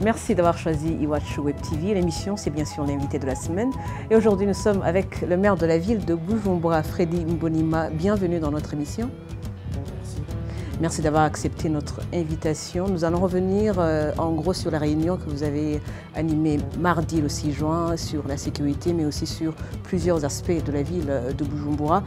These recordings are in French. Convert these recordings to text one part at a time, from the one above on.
Merci d'avoir choisi Iwachu Web TV. L'émission, c'est bien sûr l'invité de la semaine. Et aujourd'hui, nous sommes avec le maire de la ville de Bujumbura, Freddy Mbonimpa. Bienvenue dans notre émission. Merci d'avoir accepté notre invitation. Nous allons revenir en gros sur la réunion que vous avez animée mardi le 6 juin sur la sécurité, mais aussi sur plusieurs aspects de la ville de Bujumbura.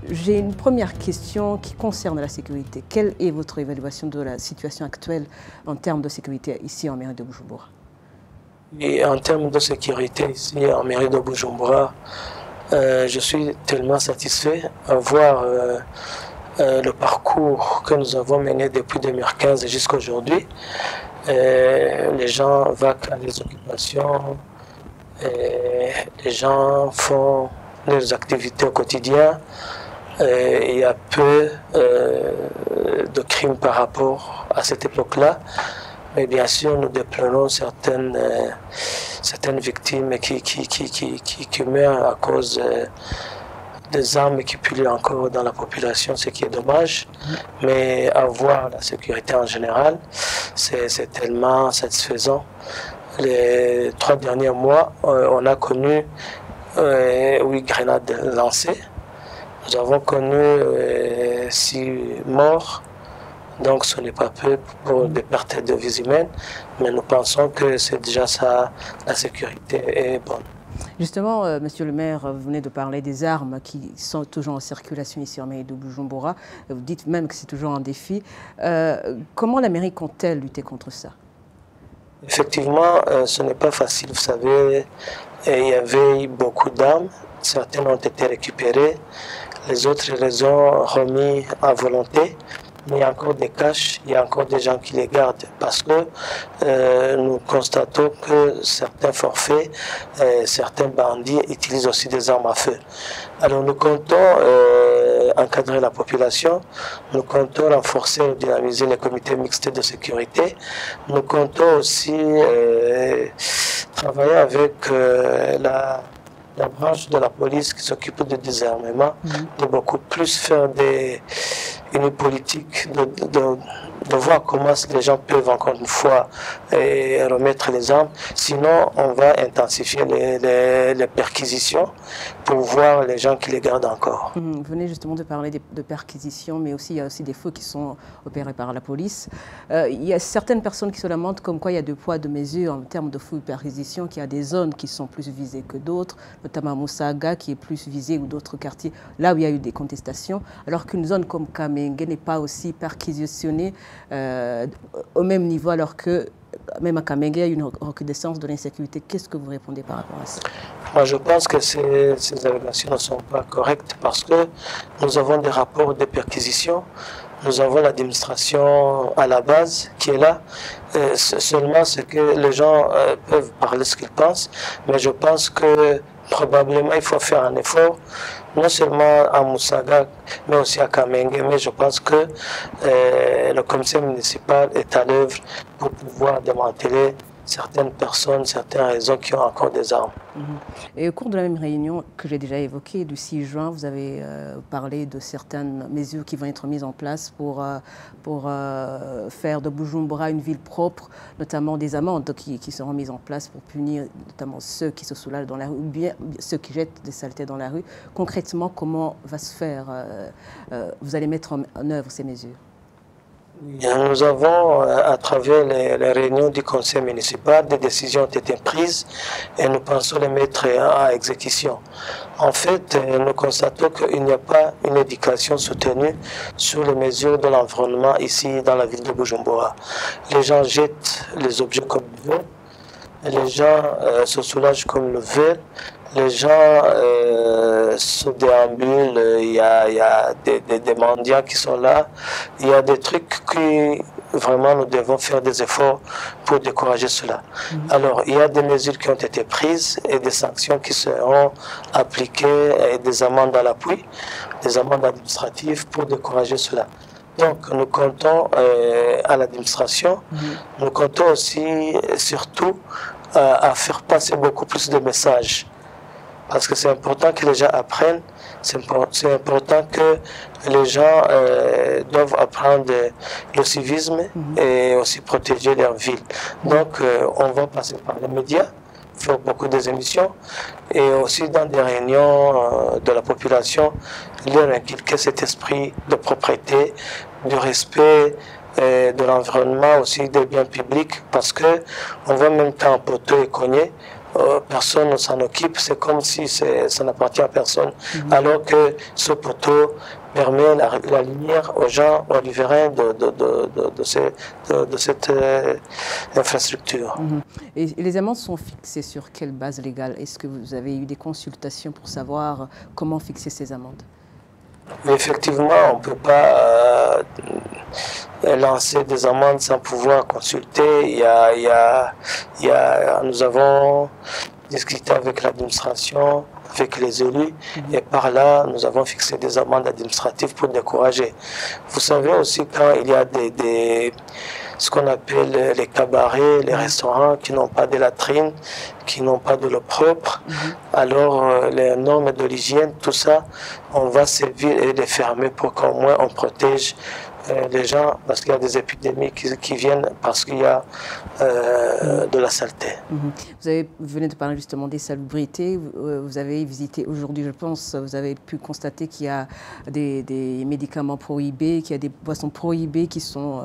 J'ai une première question qui concerne la sécurité. Quelle est votre évaluation de la situation actuelle en termes de sécurité ici en mairie de Bujumbura? Et en termes de sécurité ici en mairie de Bujumbura, je suis tellement satisfait à voir le parcours que nous avons mené depuis 2015 jusqu'à aujourd'hui. Les gens vaquent à des occupations, les gens font leurs activités au quotidien. Il y a peu de crimes par rapport à cette époque-là. Mais bien sûr, nous déplorons certaines victimes qui meurent à cause des armes qui pullulent encore dans la population, ce qui est dommage. Mais avoir la sécurité en général, c'est tellement satisfaisant. Les 3 derniers mois, on a connu 8 grenades lancées. Nous avons connu 6 morts. Donc ce n'est pas peu pour des pertes de vies humaines, mais nous pensons que c'est déjà ça, la sécurité est bonne. Justement, monsieur le maire, vous venez de parler des armes qui sont toujours en circulation ici en mairie de Bujumbura. Vous dites même que c'est toujours un défi. Comment la mairie compte-t-elle lutter contre ça? Effectivement, ce n'est pas facile. Vous savez, il y avait beaucoup d'armes. Certaines ont été récupérées. Les autres les ont remis à volonté. Mais il y a encore des caches, il y a encore des gens qui les gardent parce que nous constatons que certains forfaits, certains bandits utilisent aussi des armes à feu. Alors nous comptons encadrer la population, nous comptons renforcer et dynamiser les comités mixtes de sécurité, nous comptons aussi travailler avec la branche de la police qui s'occupe du désarmement, de beaucoup plus faire une politique de voir comment les gens peuvent encore une fois remettre les armes. Sinon, on va intensifier les perquisitions pour voir les gens qui les gardent encore. Vous venez justement de parler de perquisitions, mais aussi il y a aussi des feux qui sont opérés par la police. Il y a certaines personnes qui se lamentent comme quoi il y a 2 poids 2 mesures en termes de feux et perquisitions, qu'il y a des zones qui sont plus visées que d'autres, notamment Musaga qui est plus visée ou d'autres quartiers là où il y a eu des contestations, alors qu'une zone comme Kamenge n'est pas aussi perquisitionnée au même niveau, alors que même à Kamenge, il y a une recrudescence de l'insécurité. Qu'est-ce que vous répondez par rapport à ça? Moi, je pense que ces allégations ne sont pas correctes parce que nous avons des rapports de perquisition, nous avons l'administration à la base qui est là. Seulement, c'est que les gens peuvent parler ce qu'ils pensent, mais je pense que probablement il faut faire un effort, non seulement à Musaga, mais aussi à Kamenge. Mais je pense que le commissaire municipal est à l'œuvre pour pouvoir démanteler certaines personnes, certains réseaux qui ont encore des armes. Et au cours de la même réunion que j'ai déjà évoquée, du 6 juin, vous avez parlé de certaines mesures qui vont être mises en place pour faire de Bujumbura une ville propre, notamment des amendes qui seront mises en place pour punir notamment ceux qui se soulagent dans la rue ou bien ceux qui jettent des saletés dans la rue. Concrètement, comment va se faire, vous allez mettre en œuvre ces mesures? Nous avons, à travers les réunions du conseil municipal, des décisions ont été prises et nous pensons les mettre à exécution. En fait, nous constatons qu'il n'y a pas une éducation soutenue sur les mesures de l'environnement ici dans la ville de Bujumbura. Les gens jettent les objets comme ils veulent, les gens se soulagent comme ils le veulent. Les gens se déambulent, il y a des mendiants qui sont là, il y a des trucs qui vraiment nous devons faire des efforts pour décourager cela. Alors il y a des mesures qui ont été prises et des sanctions qui seront appliquées et des amendes à l'appui, des amendes administratives pour décourager cela. Donc nous comptons à l'administration, nous comptons aussi surtout à faire passer beaucoup plus de messages parce que c'est important que les gens apprennent, c'est important que les gens doivent apprendre le civisme et aussi protéger leur ville. Donc on va passer par les médias, faire beaucoup des émissions et aussi dans des réunions de la population, leur inculquer cet esprit de propriété, du respect de l'environnement, aussi des biens publics, parce que on voit même quand un poteau est cogné, personne ne s'en occupe, c'est comme si ça n'appartient à personne, alors que ce poteau permet la lumière aux gens, aux riverains de cette infrastructure. Et les amendes sont fixées sur quelle base légale? Est-ce que vous avez eu des consultations pour savoir comment fixer ces amendes? Mais effectivement, on ne peut pas lancer des amendes sans pouvoir consulter. Nous avons discuté avec l'administration, avec les élus, et par là, nous avons fixé des amendes administratives pour décourager. Vous savez aussi, quand il y a ce qu'on appelle les cabarets, les restaurants qui n'ont pas de latrines, qui n'ont pas de l'eau propre, alors les normes de l'hygiène, tout ça, on va servir et les fermer pour qu'au moins on protège les gens, parce qu'il y a des épidémies qui viennent parce qu'il y a de la saleté. Vous venez de parler justement des salubrités. Vous avez visité aujourd'hui, je pense, vous avez pu constater qu'il y a des médicaments prohibés, qu'il y a des boissons prohibées qui sont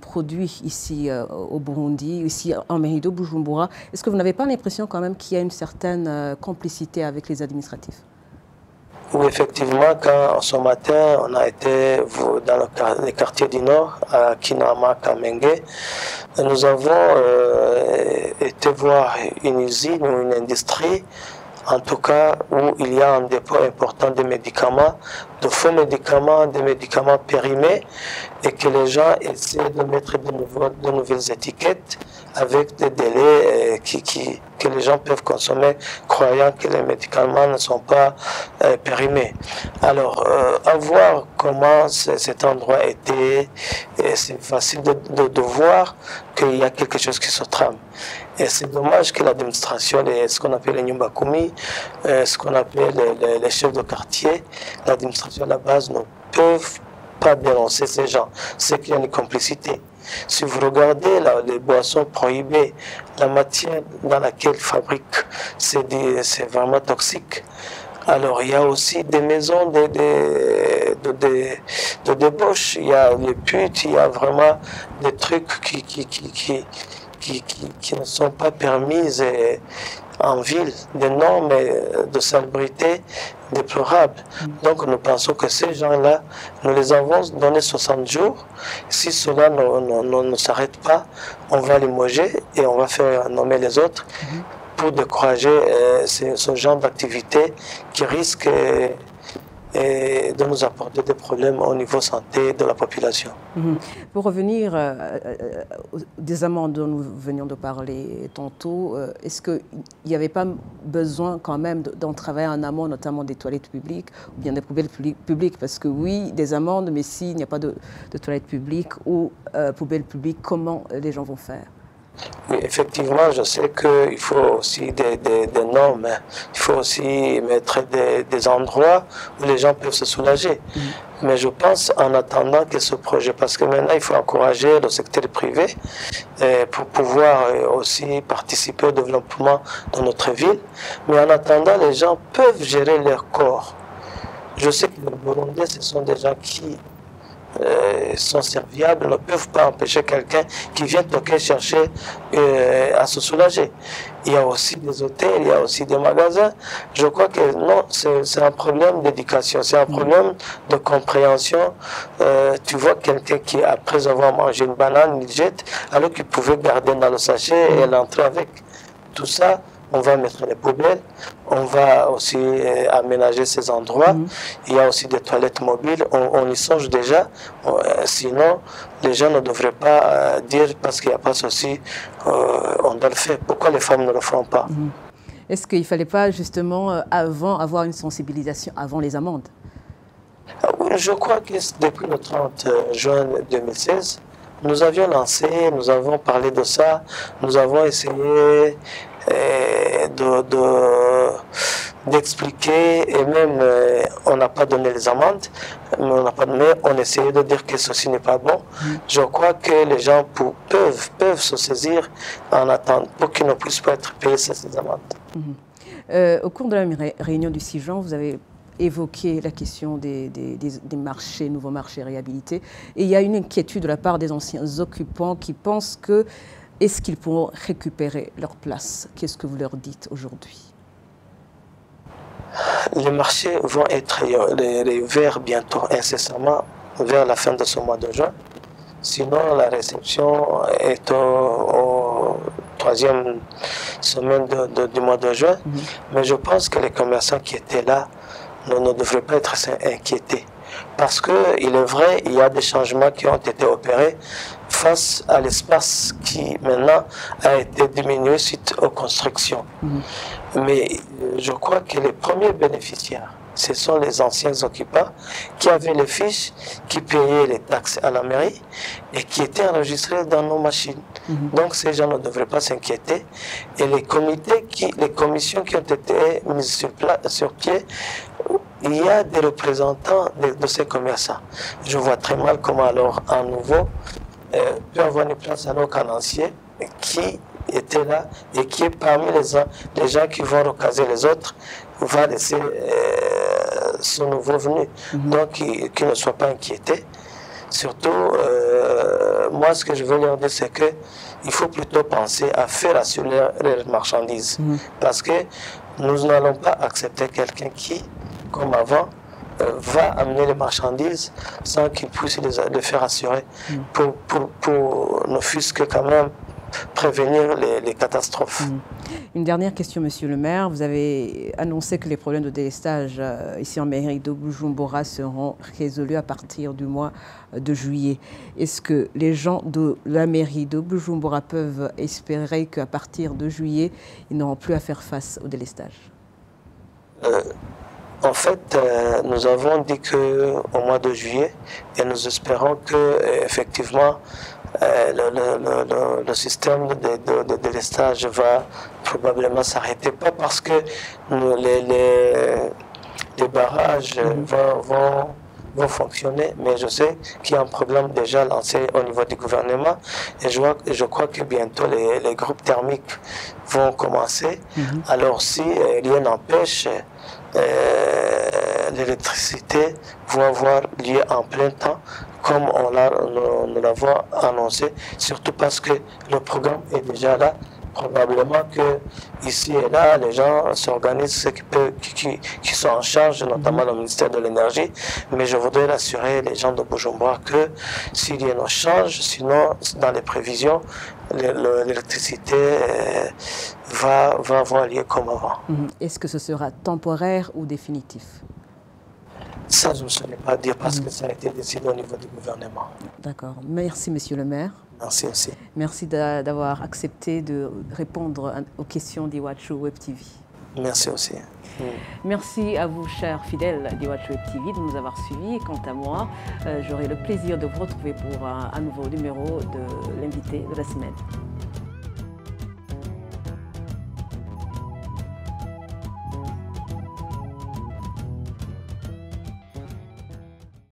produits ici au Burundi, ici en mairie de Bujumbura. Est-ce que vous n'avez pas l'impression quand même qu'il y a une certaine complicité avec les administratifs? Oui, effectivement, quand ce matin, on a été dans les quartiers du Nord, à Kinama, Kamenge, nous avons été voir une usine ou une industrie, en tout cas où il y a un dépôt important de médicaments, de faux médicaments, des médicaments périmés, et que les gens essaient de mettre de nouvelles étiquettes avec des délais que les gens peuvent consommer, croyant que les médicaments ne sont pas périmés. Alors, à voir comment cet endroit était, c'est facile de voir qu'il y a quelque chose qui se trame. Et c'est dommage que l'administration, ce qu'on appelle les Nyumbakumi, ce qu'on appelle les chefs de quartier, l'administration à la base ne peuvent pas dénoncer ces gens. C'est qu'il y a une complicité. Si vous regardez les boissons prohibées, la matière dans laquelle ils fabriquent, c'est vraiment toxique. Alors, il y a aussi des maisons de débauche, il y a les putes, il y a vraiment des trucs qui ne sont pas permises en ville, des normes de salubrité déplorables. Donc nous pensons que ces gens-là, nous les avons donné 60 jours. Si cela ne s'arrête pas, on va limoger et on va faire nommer les autres pour décourager ce genre d'activité qui risque de nous apporter des problèmes au niveau santé de la population. Pour revenir des amendes dont nous venions de parler tantôt, est-ce qu'il n'y avait pas besoin quand même d'en travailler en amont, notamment des toilettes publiques ou bien des poubelles publiques? Parce que oui, des amendes, mais s'il n'y a pas de toilettes publiques ou poubelles publiques, comment les gens vont faire? Oui, effectivement, je sais qu'il faut aussi des normes. Il faut aussi mettre des endroits où les gens peuvent se soulager. Mais je pense, en attendant que ce projet, parce que maintenant, il faut encourager le secteur privé pour pouvoir aussi participer au développement de notre ville. Mais en attendant, les gens peuvent gérer leur corps. Je sais que les Burundais, ce sont des gens qui sont serviables, ne peuvent pas empêcher quelqu'un qui vient toquer chercher à se soulager. Il y a aussi des hôtels, il y a aussi des magasins. Je crois que non, c'est un problème d'éducation, c'est un problème de compréhension. Tu vois quelqu'un qui, après avoir mangé une banane, il jette, alors qu'il pouvait garder dans le sachet et l'entrer avec. Tout ça, on va mettre les poubelles, on va aussi aménager ces endroits. Il y a aussi des toilettes mobiles, on y songe déjà. Sinon, les gens ne devraient pas dire parce qu'il n'y a pas ceci, on doit le faire. Pourquoi les femmes ne le font pas? Est-ce qu'il ne fallait pas justement avant avoir une sensibilisation avant les amendes? Je crois que depuis le 30 juin 2016, nous avions lancé, nous avons parlé de ça, nous avons essayé d'expliquer, et même on n'a pas donné les amendes, mais on essayait de dire que ceci n'est pas bon. Je crois que les gens peuvent se saisir en attendant pour qu'ils ne puissent pas être payés ces amendes. Au cours de la réunion du 6 juin, vous avez évoqué la question des marchés, nouveaux marchés réhabilités. Et il y a une inquiétude de la part des anciens occupants qui pensent que est-ce qu'ils pourront récupérer leur place? Qu'est-ce que vous leur dites aujourd'hui? Les marchés vont être réouverts bientôt, incessamment, vers la fin de ce mois de juin. Sinon, la réception est au 3e semaine du mois de juin. Mais je pense que les commerçants qui étaient là ne devraient pas être inquiétés. Parce qu'il est vrai, il y a des changements qui ont été opérés face à l'espace qui maintenant a été diminué suite aux constructions. Mais je crois que les premiers bénéficiaires, ce sont les anciens occupants qui avaient les fiches, qui payaient les taxes à la mairie et qui étaient enregistrés dans nos machines. Donc ces gens ne devraient pas s'inquiéter. Et les commissions qui ont été mises sur pied, il y a des représentants de ces commerçants. Je vois très mal comment alors un nouveau peut avoir une place alors qu'un ancien qui était là et qui est parmi les gens qui vont recaser les autres va laisser ce nouveau venu. Donc qu'ils ne soient pas inquiétés. Surtout, moi ce que je veux leur dire c'est que il faut plutôt penser à faire assurer les marchandises. Parce que nous n'allons pas accepter quelqu'un qui, comme avant, va amener les marchandises sans qu'il puisse les faire assurer pour ne fût-ce que quand même prévenir les catastrophes. Une dernière question, Monsieur le maire. Vous avez annoncé que les problèmes de délestage ici en mairie de Bujumbura seront résolus à partir du mois de juillet. Est-ce que les gens de la mairie de Bujumbura peuvent espérer qu'à partir de juillet, ils n'auront plus à faire face au délestage? En fait, nous avons dit qu'au mois de juillet, et nous espérons que effectivement le système de délestage va probablement s'arrêter, pas parce que les barrages vont fonctionner, mais je sais qu'il y a un programme déjà lancé au niveau du gouvernement et je crois que bientôt les groupes thermiques vont commencer. Alors si rien n'empêche, l'électricité va avoir lieu en plein temps comme nous l'avons annoncé, surtout parce que le programme est déjà là. Probablement que ici et là, les gens s'organisent, ceux qui sont en charge, notamment le ministère de l'Énergie. Mais je voudrais rassurer les gens de Bujumbura que s'il y a un change, sinon, dans les prévisions, l'électricité va avoir lieu comme avant. Est-ce que ce sera temporaire ou définitif? Ça, je ne saurais pas dire parce que ça a été décidé au niveau du gouvernement. D'accord. Merci, Monsieur le maire. Merci aussi. Merci d'avoir accepté de répondre aux questions d'Iwachu Web TV. Merci aussi. Merci à vous, chers fidèles d'Iwachu Web TV, de nous avoir suivis. Quant à moi, j'aurai le plaisir de vous retrouver pour un nouveau numéro de l'invité de la semaine.